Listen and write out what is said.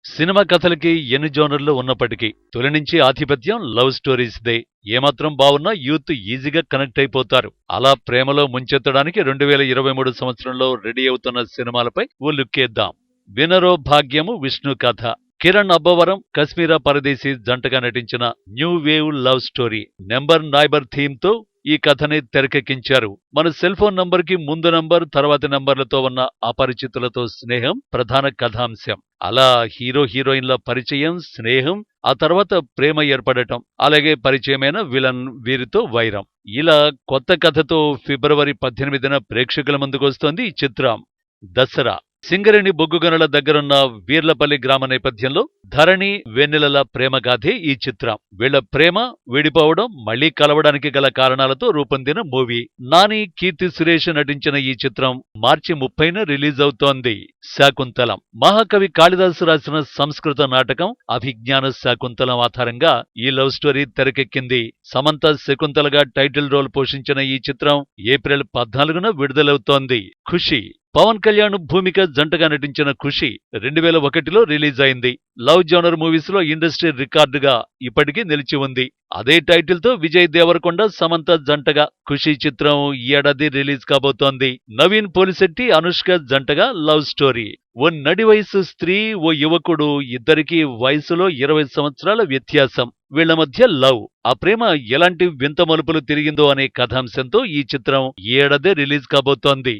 Cinema కథలకి ఎన్ని జోనర్లు ఉన్నప్పటికీ తొలి నుంచి ఆధిపత్యం లవ్ స్టోరీస్దే. ఏమాత్రం బావున్నా యూత్ ఈజీగా కనెక్ట్ అయిపోతారు. అలా ప్రేమలో ముంచెత్తడానికి 2023 సంవత్సరంలో రెడీ అవుతున్న సినిమాలపై ఓ లుక్కేద్దాం. వినరో భాగ్యము విష్ణు కథ. కిరణ్ అబ్బవరం, కశ్మీరా పరదేశీ జంటగా నటించిన new wave love story. Number neighbour theme తో ఈ కథని తెరకెక్కించారు. మన సెల్ ఫోన్ నంబర్ కి ముందు నంబర్, తర్వాతి నంబర్లతో ఉన్న అపరిచితులతో స్నేహం ప్రధాన కథాంశం. అలా హీరో హీరోయిన్ల పరిచయం, స్నేహం, ఆ తర్వాత ప్రేమ ఏర్పడటం, అలాగే పరిచయమైన విలన్, వీరితో వైరం. ఇలా కొత్త కథతో ఫిబ్రవరి 18న ప్రేక్షకుల ముందుకొస్తోంది ఈ చిత్రం. దసరా. సింగరేణి బొగ్గుగనుల దగ్గరున్న వీర్లపల్లి గ్రామ నేపథ్యంలో ధరణి, వెన్నెలల ప్రేమగాథే ఈ చిత్రం. వీళ్ల ప్రేమ, విడిపోవడం, మళ్లీ కలవడానికి గల కారణాలతో రూపొందిన మూవీ. నాని, కీర్తి సురేష్ నటించిన ఈ చిత్రం మార్చి 30న రిలీజ్ అవుతోంది. శాకుంతలం. మహాకవి కాళిదాసు రాసిన సంస్కృత నాటకం అభిజ్ఞాన శాకుంతలం ఆధారంగా ఈ లవ్ స్టోరీ తెరకెక్కింది. సమంత శకుంతలగా టైటిల్ రోల్ పోషించిన ఈ చిత్రం ఏప్రిల్ 14న విడుదలవుతోంది. ఖుషి. పవన్ కళ్యాణ్, భూమిక జంటగా నటించిన ఖుషి 2001లో రిలీజ్ అయింది. లవ్ జోనర్ మూవీస్ లో ఇండస్ట్రీ రికార్డుగా ఇప్పటికీ నిలిచి ఉంది. అదే టైటిల్ తో విజయ్ దేవరకొండ, సమంత జంటగా ఖుషి చిత్రం ఈ ఏడాది రిలీజ్ కాబోతోంది. నవీన్ పోలిశెట్టి, అనుష్క జంటగా లవ్ స్టోరీ. ఓ నడి వయసు స్త్రీ, ఓ యువకుడు, ఇద్దరికీ వయసులో 20 సంవత్సరాల వ్యత్యాసం. వీళ్ల మధ్య లవ్, ఆ ప్రేమ ఎలాంటి వింత మలుపులు తిరిగిందో అనే కథాంశంతో ఈ చిత్రం ఈ ఏడాదే రిలీజ్ కాబోతోంది.